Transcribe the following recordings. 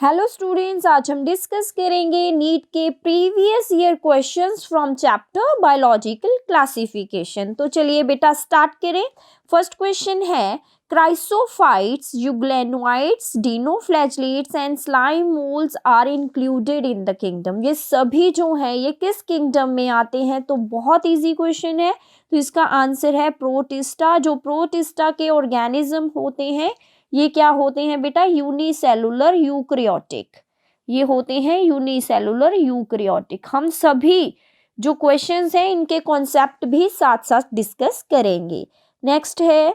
Hello students, आज हम discuss करेंगे नीट के previous year questions from chapter biological classification. तो चलिए बेटा स्टार्ट करें। फर्स्ट क्वेश्चन है chrysophytes, euglenoids, dinoflagellates and slime moulds are included in the kingdom. ये सभी जो हैं ये किस किंगडम में आते हैं? तो बहुत इजी क्वेश्चन है। तो इसका आंसर है प्रोटिस्टा। जो प्रोटिस्टा के ऑर्गेनिज्म होते हैं ये क्या होते हैं बेटा? Unicellular eukaryotic. ये होते हैं यूनिसेलुलर यूकैरियोटिक। हम सभी जो क्वेश्चंस हैं इनके कॉन्सेप्ट भी साथ साथ डिस्कस करेंगे। नेक्स्ट है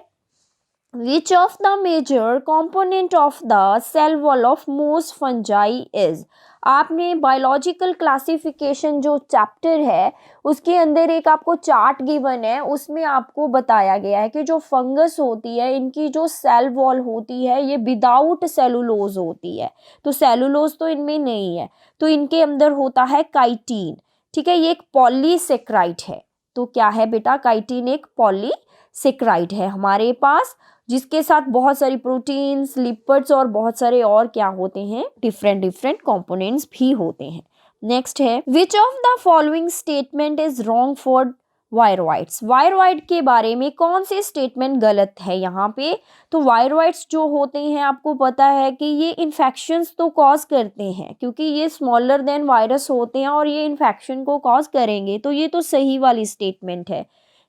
Which of the major component of the cell wall of most fungi is? आपने बायोलॉजिकल क्लासिफिकेशन जो चैप्टर है उसके अंदर एक आपको चार्ट गिवन है, उसमें आपको बताया गया है कि जो फंगस होती है इनकी जो सेल वॉल होती है ये विदाउट सेलुलोज होती है। तो सेलुलोज तो इनमें नहीं है, तो इनके अंदर होता है काइटिन। ठीक है, ये एक पॉलीसेक्राइड है। तो क्या है बेटा? काइटिन एक पॉलीसेक्राइड है हमारे पास, जिसके साथ बहुत सारी प्रोटीन्स, लिपिड्स और बहुत सारे और क्या होते हैं, डिफरेंट कंपोनेंट्स भी होते हैं। नेक्स्ट है which of the following statement is wrong for viroids? Viroid के बारे में कौन से स्टेटमेंट गलत है यहाँ पे? तो वायरॉइड्स जो होते हैं आपको पता है कि ये इन्फेक्शंस तो कॉज करते हैं, क्योंकि ये स्मॉलर देन वायरस होते हैं और ये इन्फेक्शन को कॉज करेंगे। तो ये तो सही वाली स्टेटमेंट है।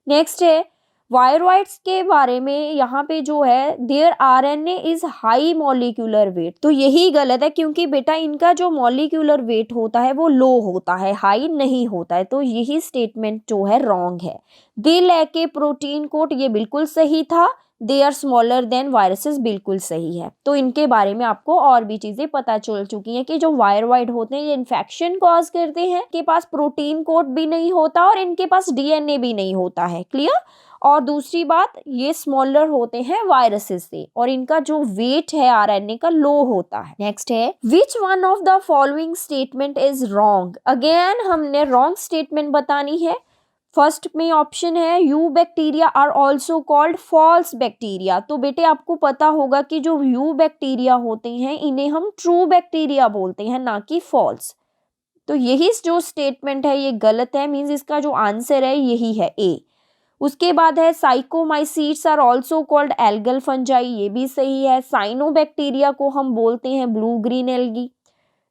नेक्स्ट है वायरॉइड्स के बारे में यहाँ पे जो है there RNA is high molecular weight. तो यही गलत है, क्योंकि बेटा इनका जो मॉलिक्यूलर वेट होता है वो लो होता है, हाई नहीं होता है। तो यही स्टेटमेंट जो है रॉन्ग है। They lack a protein coat, ये बिल्कुल सही था। They are smaller than viruses, बिल्कुल सही है। तो इनके बारे में आपको और भी चीजें पता चल चुकी हैं कि जो वायरॉइड होते हैं ये इन्फेक्शन कॉज करते हैं, इनके पास प्रोटीन कोट भी नहीं होता और इनके पास डीएनए भी नहीं होता है। क्लियर? और दूसरी बात, ये स्मॉलर होते हैं वायरसेस से और इनका जो वेट है आरएनए का लो होता है। नेक्स्ट है which one of the following statement is wrong? Again हमने रॉन्ग स्टेटमेंट बतानी है। फर्स्ट में ऑप्शन है eubacteria are also called false bacteria. तो बेटे आपको पता होगा कि जो यू बैक्टीरिया होते हैं इन्हें हम ट्रू बैक्टीरिया बोलते हैं, ना कि फॉल्स। तो यही जो स्टेटमेंट है ये गलत है, मीन्स इसका जो आंसर है यही है ए। उसके बाद है phycomycetes are also called algal fungi, ये भी सही है। साइनोबैक्टीरिया को हम बोलते हैं blue green algae.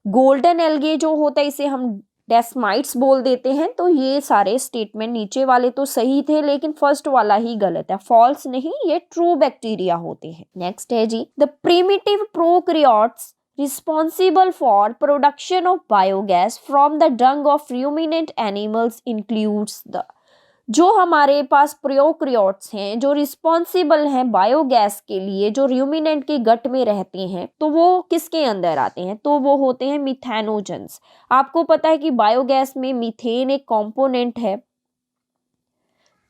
Golden algae जो होता है इसे हम डेस्माइट्स बोल देते हैं। तो ये सारे स्टेटमेंट नीचे वाले तो सही थे, लेकिन फर्स्ट वाला ही गलत है, फॉल्स नहीं, ये ट्रू बैक्टीरिया होते हैं। नेक्स्ट है जी the primitive prokaryotes responsible for production of biogas from the dung of ruminant animals includes the। जो हमारे पास प्रोकैरियोट्स हैं जो रिस्पॉन्सिबल हैं बायोगैस के लिए, जो रूमिनेंट के गट में रहते हैं, तो वो किसके अंदर आते हैं? तो वो होते हैं मिथेनोजेंस। आपको पता है कि बायोगैस में मीथेन एक कंपोनेंट है,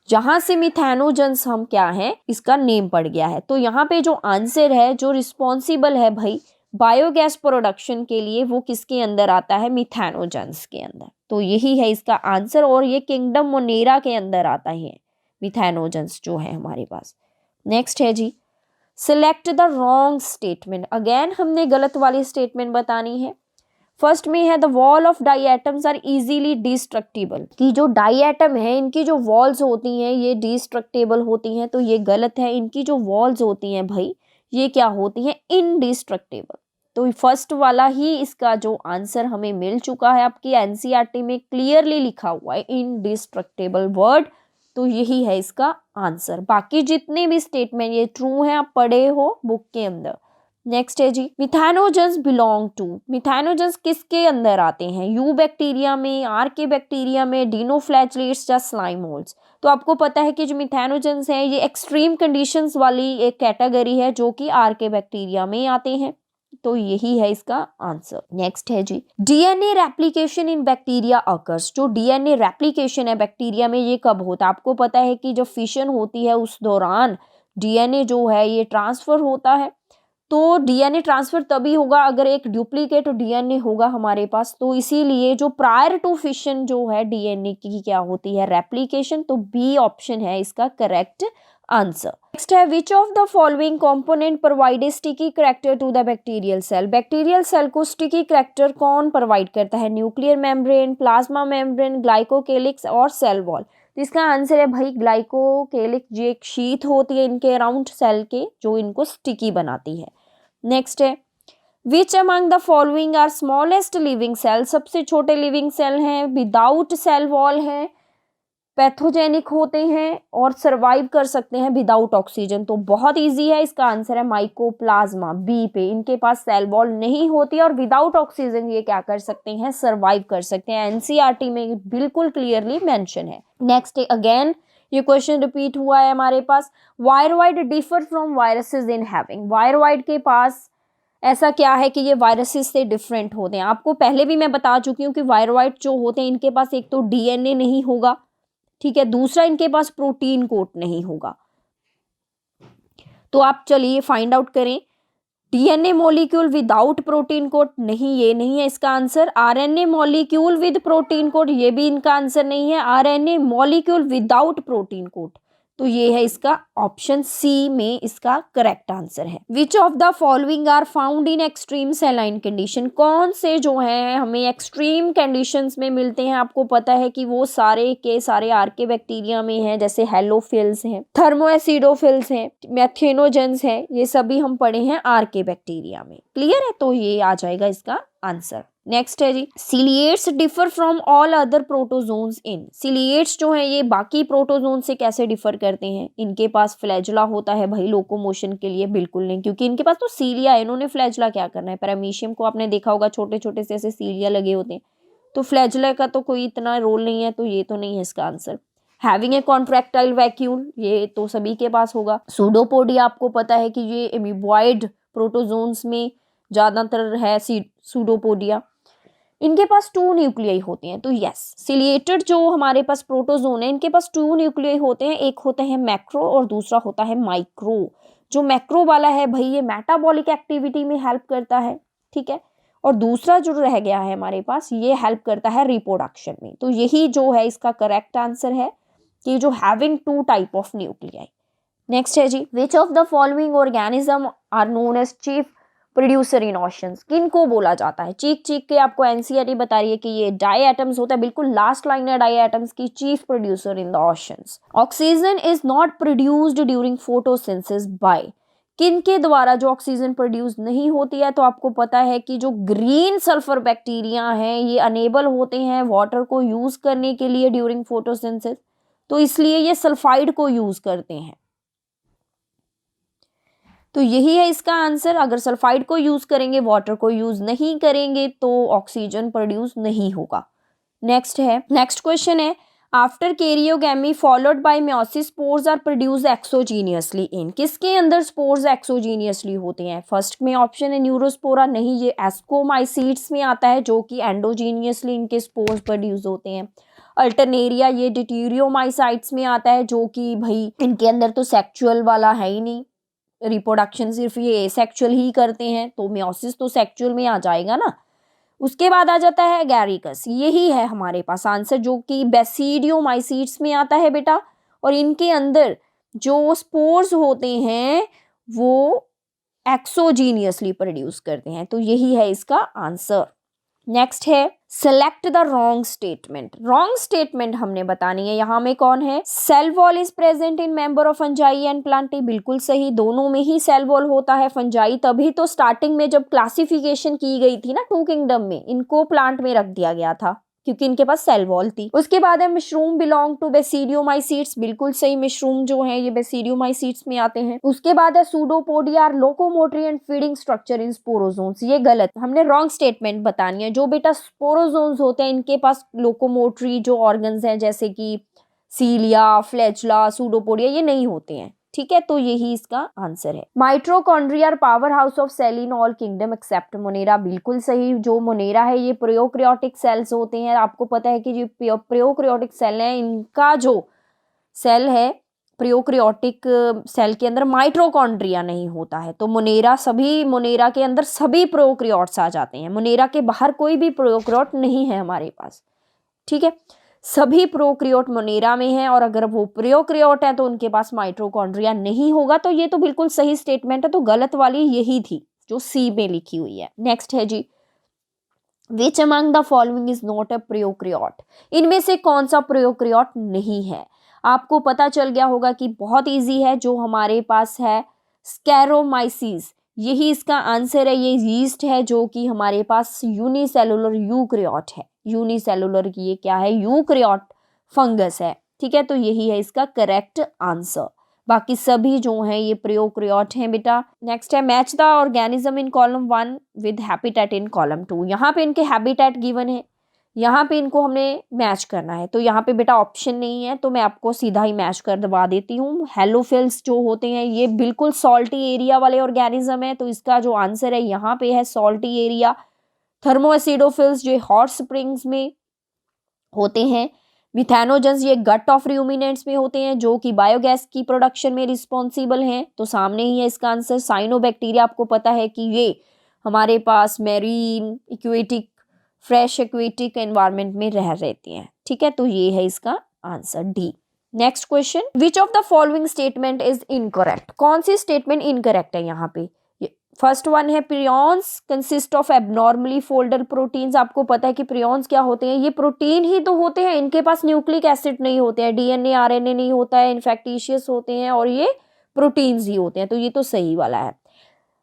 जहां से मिथेनोजेंस हम क्या है इसका नेम पड़ गया है। तो यहाँ पे जो आंसर है, जो रिस्पॉन्सिबल है भाई बायोगैस प्रोडक्शन के लिए, वो किसके अंदर आता है? मिथेनोजेंस के अंदर। तो यही है इसका आंसर, और ये किंगडम मोनेरा के अंदर आता है मिथेनोजेंस जो है हमारे पास। नेक्स्ट है जी select the wrong statement. Again हमने गलत वाली स्टेटमेंट बतानी है। फर्स्ट में है the wall of diatoms are easily destructible, कि जो डाई एटम है इनकी जो वॉल्स होती हैं ये डिस्ट्रक्टेबल होती हैं। तो ये गलत है, इनकी जो वॉल्स होती हैं भाई ये क्या होती हैं? इनडिस्ट्रक्टेबल। तो फर्स्ट वाला ही इसका जो आंसर हमें मिल चुका है, आपकी एनसीईआरटी में क्लियरली लिखा हुआ है इनडिस्ट्रक्टेबल वर्ड। तो यही है इसका आंसर। बाकी जितने भी स्टेटमेंट ये ट्रू हैं, आप पढ़े हो बुक के अंदर। नेक्स्ट है जी मिथेनोजेंस बिलोंग टू। मिथेनोजेंस किसके अंदर आते हैं? यू बैक्टीरिया में, आर के बैक्टीरिया में, डिनोफ्लैजिलेट्स या स्लाइम मोल्ड्स? तो आपको पता है कि जो मिथेनोजेंस हैं ये एक्सट्रीम कंडीशंस वाली एक कैटेगरी है जो कि आर के बैक्टीरिया में आते हैं। तो यही है इसका आंसर। नेक्स्ट है जी DNA replication in bacteria occurs. जो डीएनए रेप्लिकेशन है बैक्टीरिया में ये कब होता है? आपको पता है कि जब फिशन होती है उस दौरान डीएनए जो है ये ट्रांसफर होता है। तो डीएनए ट्रांसफर तभी होगा अगर एक डुप्लीकेट डीएनए होगा हमारे पास। तो इसीलिए जो प्रायर टू फिशन जो है डीएनए की क्या होती है? रेप्लिकेशन। तो बी ऑप्शन है इसका करेक्ट आंसर। नेक्स्ट है which of the following component provide sticky character to the bacterial cell. Bacterial cell को स्टिकी करैक्टर कौन प्रोवाइड करता है? Nuclear membrane, plasma membrane, glycocalyx और सेल वॉल। तो इसका आंसर है भाई ग्लाइकोकेलिक्स। ये एक शीट होती है इनके अराउंड सेल के जो इनको स्टिकी बनाती है। नेक्स्ट है which among the following are smallest living cell. सबसे छोटे लिविंग सेल हैं, विदाउट सेल वॉल हैं, पैथोजेनिक होते हैं और सरवाइव कर सकते हैं विदाउट ऑक्सीजन। तो बहुत इजी है, इसका आंसर है माइकोप्लाज्मा, बी पे। इनके पास सेल वॉल नहीं होती और विदाउट ऑक्सीजन ये क्या कर सकते हैं? सरवाइव कर सकते हैं। एनसीईआरटी में बिल्कुल क्लियरली मेंशन है। नेक्स्ट अगेन ये क्वेश्चन रिपीट हुआ है हमारे पास। Viroids differ from viruses in having. Viroids के पास ऐसा क्या है कि ये वायरसेस से डिफरेंट होते हैं? आपको पहले भी मैं बता चुकी हूँ कि वायरवाइड जो होते हैं इनके पास एक तो डीएनए नहीं होगा, ठीक है, दूसरा इनके पास प्रोटीन कोट नहीं होगा। तो आप चलिए फाइंड आउट करें। DNA molecule without protein coat, नहीं, ये नहीं है इसका answer. RNA molecule with protein coat, ये भी इनका आंसर नहीं है। RNA molecule without protein coat, तो ये है इसका ऑप्शन सी में इसका करेक्ट आंसर है। Which of the following are found in extreme saline condition. कौन से जो हैं हमें एक्सट्रीम कंडीशंस में मिलते हैं? आपको पता है कि वो सारे के सारे आर्के बैक्टीरिया में हैं, जैसे हेलोफिल्स हैं, थर्मोएसिडोफिल्स हैं, मैथेनोजेंस हैं, ये सभी हम पढ़े हैं आर्के बैक्टीरिया में। क्लियर है? तो ये आ जाएगा इसका आंसर। नेक्स्ट है जी, ciliates differ from all other protozoans in. Ciliates जो हैं ये बाकी प्रोटोजोन से कैसे डिफर करते हैं? इनके पास फ्लैजुला होता है भाई लोकोमोशन के लिए? बिल्कुल नहीं, क्योंकि इनके पास तो सीलिया है। इन्होंने फ्लैजुला क्या करना है? पैरामीशियम को आपने देखा होगा, छोटे छोटे से ऐसे सीलिया लगे होते हैं, तो फ्लैजुला का तो कोई इतना रोल नहीं है, तो ये तो नहीं है इसका answer. Having a contractile vacuole, ये तो सभी के पास होगा। सूडोपोडिया आपको पता है कि ये एमीबॉइड प्रोटोजोन्स में ज्यादातर है सूडोपोडिया। इनके पास 2 न्यूक्लियाई होते हैं, तो यस, सिलिएटेड जो हमारे पास प्रोटोजोन है इनके पास 2 न्यूक्लियाई होते हैं। एक होता है मैक्रो और दूसरा होता है माइक्रो। जो मैक्रो वाला है भाई ये मेटाबॉलिक एक्टिविटी में हेल्प करता है, ठीक है, और दूसरा जो रह गया है हमारे पास ये हेल्प करता है रिप्रोडक्शन में। तो यही जो है इसका करेक्ट आंसर है कि जो having 2 type of nuclei. Next है जी, which of the following organism are known as chief producer in oceans. किन को बोला जाता है? चीख चीख के आपको एनसीईआरटी बता रही है कि ये डाई एटम्स होता है। बिल्कुल लास्ट लाइन है डाई एटम्स की, chief producer in the oceans. Oxygen is not produced during photosynthesis by. किन के द्वारा जो ऑक्सीजन प्रोड्यूस नहीं होती है? तो आपको पता है कि जो ग्रीन सल्फर बैक्टीरिया हैं ये अनेबल होते हैं वाटर को यूज करने के लिए ड्यूरिंग फोटोसिंथेसिस, तो इसलिए ये सल्फाइड को यूज करते हैं। तो यही है इसका आंसर। अगर सल्फाइड को यूज करेंगे, वाटर को यूज नहीं करेंगे, तो ऑक्सीजन प्रोड्यूस नहीं होगा। नेक्स्ट क्वेश्चन है after karyogamy followed by meiosis spores are produced exogenously in. किसके अंदर स्पोर्स एक्सोजीनियसली होते हैं? फर्स्ट में ऑप्शन है न्यूरोस्पोरा, नहीं, ये एस्कोमाइसीट्स में आता है जो कि एंडोजीनियसली इनके स्पोर्स प्रोड्यूस होते हैं। अल्टरनेरिया ये डिटीरियोमाइसाइट्स में आता है जो कि भाई इनके अंदर तो सेक्चुअल वाला है ही नहीं, रिप्रोडक्शन सिर्फ ये एसेक्सुअल ही करते हैं, तो मियोसिस तो सेक्सुअल में आ जाएगा ना। उसके बाद आ जाता है गैरिकस, यही है हमारे पास आंसर जो कि बेसिडियोमाइसीट्स में आता है बेटा, और इनके अंदर जो स्पोर्स होते हैं वो एक्सोजीनियसली प्रोड्यूस करते हैं, तो यही है इसका आंसर। नेक्स्ट है select the wrong statement. Wrong statement हमने बतानी है। यहाँ में कौन है? Cell wall is present in member of fungi and plantae, बिल्कुल सही, दोनों में ही सेल वॉल होता है। फंजाई तभी तो स्टार्टिंग में जब क्लासिफिकेशन की गई थी ना 2 किंगडम में, इनको प्लांट में रख दिया गया था क्योंकि इनके पास सेल वॉल थी। उसके बाद है मशरूम बिलोंग टू बेसिडियोमाइसीट्स, बिल्कुल सही, मशरूम जो है ये बेसिडियोमाइसीट्स में आते हैं। उसके बाद है pseudopodia locomotory and feeding structure in sporozoans, ये गलत, हमने रॉन्ग स्टेटमेंट बतानी है। जो बेटा स्पोरोजोन्स होते हैं इनके पास लोकोमोटरी जो ऑर्गन्स हैं जैसे कि सीलिया, फ्लैजुला, सूडोपोडिया ये नहीं होते हैं, ठीक है, तो यही इसका आंसर है। Mitochondria power house of cell in all kingdom except Monera, बिल्कुल सही, जो मोनेरा है ये प्रोकैरियोटिक सेल्स होते हैं। आपको पता है कि जो प्रोकैरियोटिक सेल है इनका जो सेल है प्रोकैरियोटिक सेल के अंदर माइट्रोकॉन्ड्रिया नहीं होता है, तो मोनेरा के अंदर सभी प्रोकैरियोट्स आ जाते हैं। मोनेरा के बाहर कोई भी प्रोकैरियोट नहीं है हमारे पास, ठीक है। सभी प्रोक्रियोट मोनेरा में है, और अगर वो प्रोक्रियोट है तो उनके पास माइटोकॉन्ड्रिया नहीं होगा। तो ये तो बिल्कुल सही स्टेटमेंट है, तो गलत वाली यही थी जो सी में लिखी हुई है। नेक्स्ट है जी, which among the following is not a prokaryote, इनमें से कौन सा प्रोक्रियोट नहीं है। आपको पता चल गया होगा कि बहुत इजी है, जो हमारे पास है स्कैरोमाइसीस, यही इसका आंसर है। ये यीस्ट है जो कि हमारे पास यूनिसेलुलर यूक्रियोट है। यूनिसेलुलर की ये क्या है, यूक्रियोट फंगस है। ठीक है, तो यही है इसका करेक्ट आंसर। बाकी सभी जो हैं ये प्रोक्रियोट हैं बेटा। नेक्स्ट है, match the organism in column 1 with habitat in column 2। यहाँ पे इनके हैबिटेट गिवन है, यहाँ पे इनको हमने मैच करना है। तो यहाँ पे बेटा ऑप्शन नहीं है, तो मैं आपको सीधा ही मैच करवा देती हूँ। हेलोफिल्स जो होते हैं ये बिल्कुल सॉल्टी एरिया वाले ऑर्गेनिज्म है, तो इसका जो आंसर है यहाँ पे है सॉल्टी एरिया। थर्मोएसिडोफिल्स जो हॉट स्प्रिंग्स में होते हैं। मिथेनोजेंस ये गट ऑफ रूमिनेंट्स में होते हैं, जो कि बायोगैस की प्रोडक्शन में रिस्पॉन्सिबल हैं। तो सामने ही है इसका आंसर। साइनोबैक्टीरिया आपको पता है कि ये हमारे पास marine aquatic fresh aquatic environment में रह रहती हैं। ठीक है, तो ये है इसका answer D. Next question, which of the following statement is incorrect, कौन सी स्टेटमेंट इनकरेक्ट है यहाँ पे। फर्स्ट वन है, prions consist of abnormally folded proteins. आपको पता है कि प्रियॉन्स क्या होते हैं, ये प्रोटीन ही तो होते हैं, इनके पास न्यूक्लिक एसिड नहीं होते हैं, डीएनए आरएनए नहीं होता है, इन्फेक्टिशियस होते हैं, और ये प्रोटीन्स ही होते हैं। तो ये तो सही वाला है।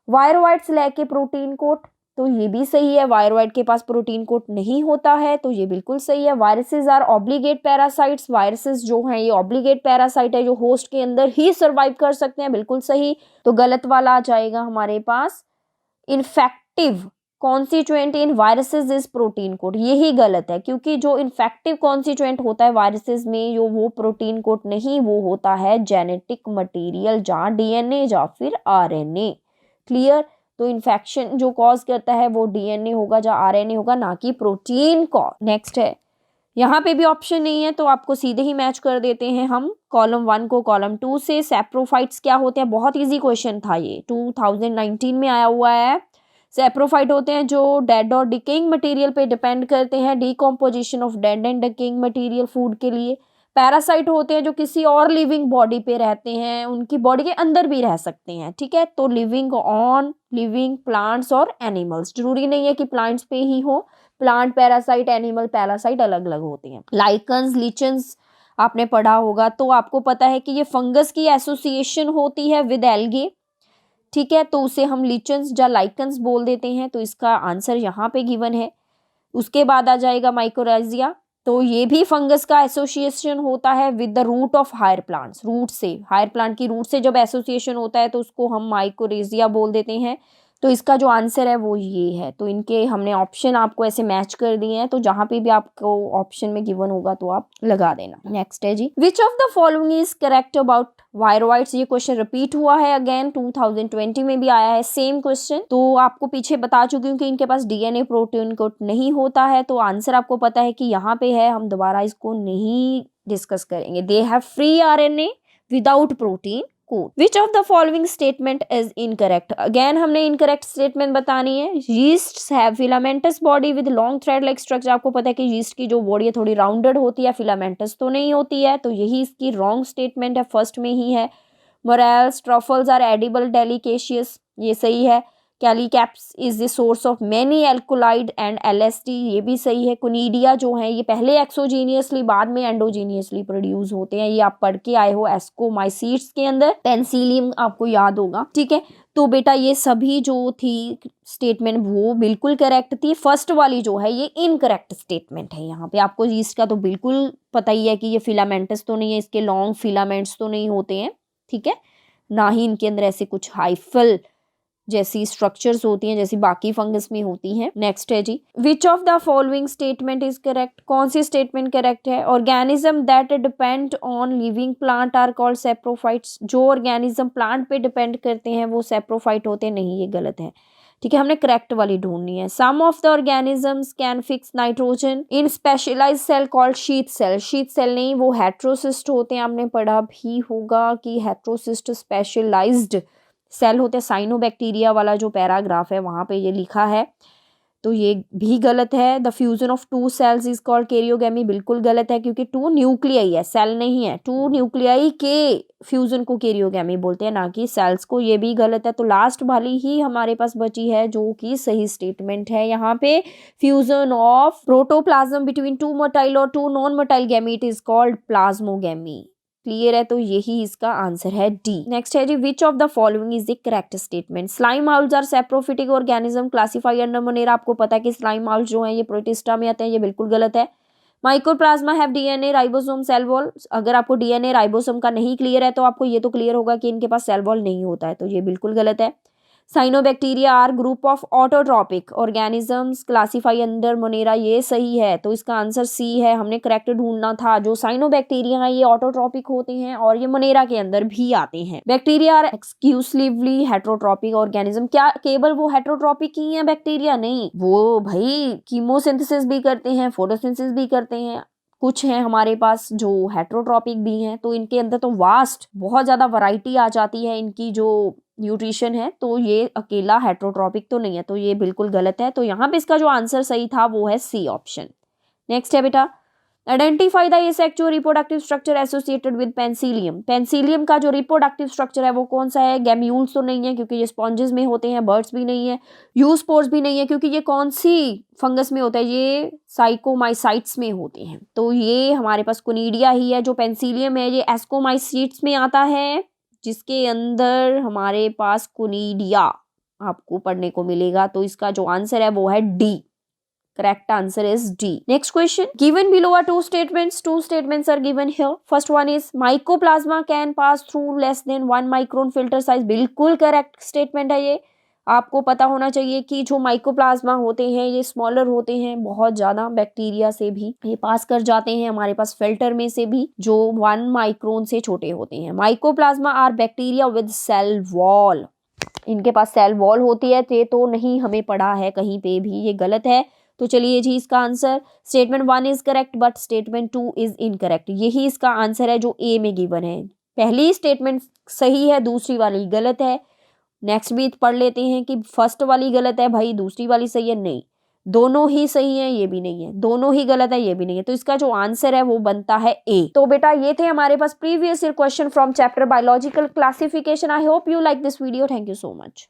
वायरोइड्स लेके प्रोटीन कोट, तो ये भी सही है। वायरोइड के पास प्रोटीन कोट नहीं होता है, तो ये बिल्कुल सही है। Viruses are obligate parasites, viruses जो हैं ये ऑब्लिगेट पैरासाइट है, जो होस्ट के अंदर ही सर्वाइव कर सकते हैं, बिल्कुल सही। तो गलत वाला आ जाएगा हमारे पास, infective constituent in viruses is protein coat, यही गलत है, क्योंकि जो इन्फेक्टिव कॉन्स्टिट्यूएंट होता है वायरसेस में, जो वो प्रोटीन कोट नहीं, वो होता है जेनेटिक मटेरियल, जहाँ डीएनए या फिर आरएनए। क्लियर, तो इन्फेक्शन जो कॉज करता है वो डीएनए होगा या आरएनए होगा, ना कि प्रोटीन को। नेक्स्ट है, यहाँ पे भी ऑप्शन नहीं है, तो आपको सीधे ही मैच कर देते हैं हम कॉलम 1 को कॉलम 2 से। सैप्रोफाइट्स क्या होते हैं, बहुत इजी क्वेश्चन था ये, 2019 में आया हुआ है। सैप्रोफाइट होते हैं जो डेड और डिकेइंग मटेरियल पे डिपेंड करते हैं, decomposition of dead and decaying material food के लिए। पैरासाइट होते हैं जो किसी और लिविंग बॉडी पे रहते हैं, उनकी बॉडी के अंदर भी रह सकते हैं। ठीक है, तो लिविंग ऑन लिविंग प्लांट्स और एनिमल्स, जरूरी नहीं है कि प्लांट्स पे ही हो, प्लांट पैरासाइट एनिमल पैरासाइट अलग अलग होते हैं। लाइकन्स लिचन्स आपने पढ़ा होगा, तो आपको पता है कि ये फंगस की एसोसिएशन होती है विद एल्गे। ठीक है, तो उसे हम लिचन्स या लाइकन्स बोल देते हैं, तो इसका आंसर यहाँ पे गिवन है। उसके बाद आ जाएगा माइकोराइजिया, तो ये भी फंगस का एसोसिएशन होता है with the root of higher plants, root से, हायर प्लांट की रूट से जब एसोसिएशन होता है तो उसको हम माइकोरेजिया बोल देते हैं। तो इसका जो आंसर है वो ये है। तो इनके हमने ऑप्शन आपको ऐसे मैच कर दिए हैं, तो जहां पे भी आपको ऑप्शन में गिवन होगा तो आप लगा देना। नेक्स्ट है जी, which of the following is correct about viroids. ये क्वेश्चन रिपीट हुआ है अगेन, 2020 में भी आया है सेम क्वेश्चन। तो आपको पीछे बता चुकी हूँ कि इनके पास डीएनए प्रोटीन कोट नहीं होता है, तो आंसर आपको पता है कि यहाँ पे है, हम दोबारा इसको नहीं डिस्कस करेंगे। They have free RNA without protein coat. Which of the following statement is incorrect, again हमने इनकरेक्ट स्टेटमेंट बतानी है। Yeast have filamentous body with long thread like structure. आपको पता है कि यीस्ट की जो बॉडी है थोड़ी राउंडेड होती है, फिलामेंटस तो नहीं होती है, तो यही इसकी रॉन्ग स्टेटमेंट है, फर्स्ट में ही है। Morels truffles are edible delicious, ये सही है। Claviceps is the source of many alkaloid and LSD, ये भी सही है। कोनिडिया जो है ये पहले एक्सोजीनियसली बाद में एंडोजीनियसली प्रोड्यूस होते हैं, ये आप पढ़ के आए हो एस्कोमाइसीट्स के अंदर, पेंसिलियम आपको याद होगा। ठीक है, तो बेटा ये सभी जो थी स्टेटमेंट वो बिल्कुल करेक्ट थी। फर्स्ट वाली जो है ये इनकरेक्ट स्टेटमेंट है। यहाँ पे आपको यीस्ट का तो बिल्कुल पता ही है कि ये फिलामेंटस तो नहीं है, इसके लॉन्ग फिलामेंट्स तो नहीं होते हैं। ठीक है, ना ही इनके अंदर ऐसे कुछ हाइफल जैसी स्ट्रक्चर्स होती हैं जैसी बाकी फंगस में होती हैं। नेक्स्ट है जी, which of the following statement is correct, कौन सी स्टेटमेंट करेक्ट है। Organism that depend on living plant are called saprophytes. जो ऑर्गेनिज्म प्लांट पे डिपेंड करते हैं वो सैप्रोफाइट होते हैं, नहीं ये गलत है। ठीक है, हमने करेक्ट वाली ढूंढनी है। Some of the organisms can fix nitrogen in specialized cell called sheath cell. Sheath cell नहीं, वो हेट्रोसिस्ट होते हैं, आपने पढ़ा भी होगा कि हेट्रोसिस्ट स्पेशलाइज्ड सेल होते हैं। साइनोबैक्टीरिया वाला जो पैराग्राफ है वहां पे ये लिखा है। तो ये भी गलत है। The fusion of two cells is called karyogamy, बिल्कुल गलत है क्योंकि टू न्यूक्लियाई है, सेल नहीं है। टू न्यूक्लियाई के फ्यूजन को कैरियोगेमी बोलते हैं, ना कि सेल्स को, ये भी गलत है। तो लास्ट वाली ही हमारे पास बची है जो कि सही स्टेटमेंट है यहाँ पे। Fusion of protoplasm between two motile और two non motile gamete is called plasmogamy. Clear है, तो यही इसका आंसर है डी। नेक्स्ट है जी, which of the following is the correct statement. Slime moulds are saprophytic organism classified under Monera. आपको पता है कि स्लाइम माउल्स जो है ये प्रोटिस्टा में आते हैं, ये बिल्कुल गलत है। Mycoplasma have DNA ribosome cell wall. अगर आपको डीएनए राइबोसोम का नहीं क्लियर है तो आपको ये तो क्लियर होगा कि इनके पास सेल वॉल नहीं होता है, तो ये बिल्कुल गलत है। Cyanobacteria are group of autotrophic organisms classify under Monera, ये सही है, तो इसका आंसर सी है। हमने करेक्ट ढूंढना था। जो साइनोबैक्टीरिया है ये ऑटोट्रॉपिक होते हैं और ये मोनेरा के अंदर भी आते हैं। Bacteria are exclusively heterotrophic organism. क्या केवल वो हेट्रोट्रॉपिक ही है बैक्टीरिया? नहीं, वो भाई कीमोसिंथेसिस भी करते हैं, फोटोसिंथेसिस भी करते हैं। कुछ हैं हमारे पास जो हेट्रोट्रॉपिक भी हैं, तो इनके अंदर तो वास्ट बहुत ज्यादा वैरायटी आ जाती है इनकी जो न्यूट्रिशन है, तो ये अकेला हेट्रोट्रॉपिक तो नहीं है, तो ये बिल्कुल गलत है। तो यहाँ पे इसका जो आंसर सही था वो है सी ऑप्शन। नेक्स्ट है बेटा, identify the asexual reproductive structure associated with penicillium. Penicillium का जो रिप्रोडक्टिव स्ट्रक्चर है वो कौन सा है? गैम्यूल्स तो नहीं है क्योंकि ये स्पॉन्जेस में होते हैं, बर्ड्स भी नहीं है, यूस्पोर्स भी नहीं है क्योंकि ये कौन सी फंगस में होता है? ये साइकोमाइसाइट्स में होते हैं। तो ये हमारे पास कोनिडिया ही है। जो पेंसिलियम है ये एस्कोमाइसीट्स में आता है, जिसके अंदर हमारे पास कोनिडिया आपको पढ़ने को मिलेगा। तो इसका जो आंसर है वो है D. Correct answer is D. Next question. Given below are two statements. Two statements are given here. First one is mycoplasma can pass through less than 1 micron filter size. बिल्कुल correct statement है ये। आपको पता होना चाहिए कि जो mycoplasma होते हैं ये स्मॉलर होते हैं बहुत ज़्यादा, बैक्टीरिया से भी ये पास कर जाते हैं हमारे पास फिल्टर में से भी, जो 1 माइक्रोन से छोटे होते हैं। Mycoplasma are bacteria with cell wall. इनके पास सेल वॉल होती है, ये तो नहीं हमें पढ़ा है कहीं पे भी, ये गलत है। तो चलिए जी, इसका answer statement 1 is correct but statement 2 is incorrect. यही इसका आंसर है जो ए में गिवन है। पहली स्टेटमेंट सही है, दूसरी वाली गलत है। नेक्स्ट भी पढ़ लेते हैं कि फर्स्ट वाली गलत है भाई, दूसरी वाली सही है, नहीं, दोनों ही सही है, ये भी नहीं है, दोनों ही गलत है, ये भी नहीं है। तो इसका जो आंसर है वो बनता है ए। तो बेटा ये थे हमारे पास previous year question from chapter biological classification. I hope you like this video. Thank you so much.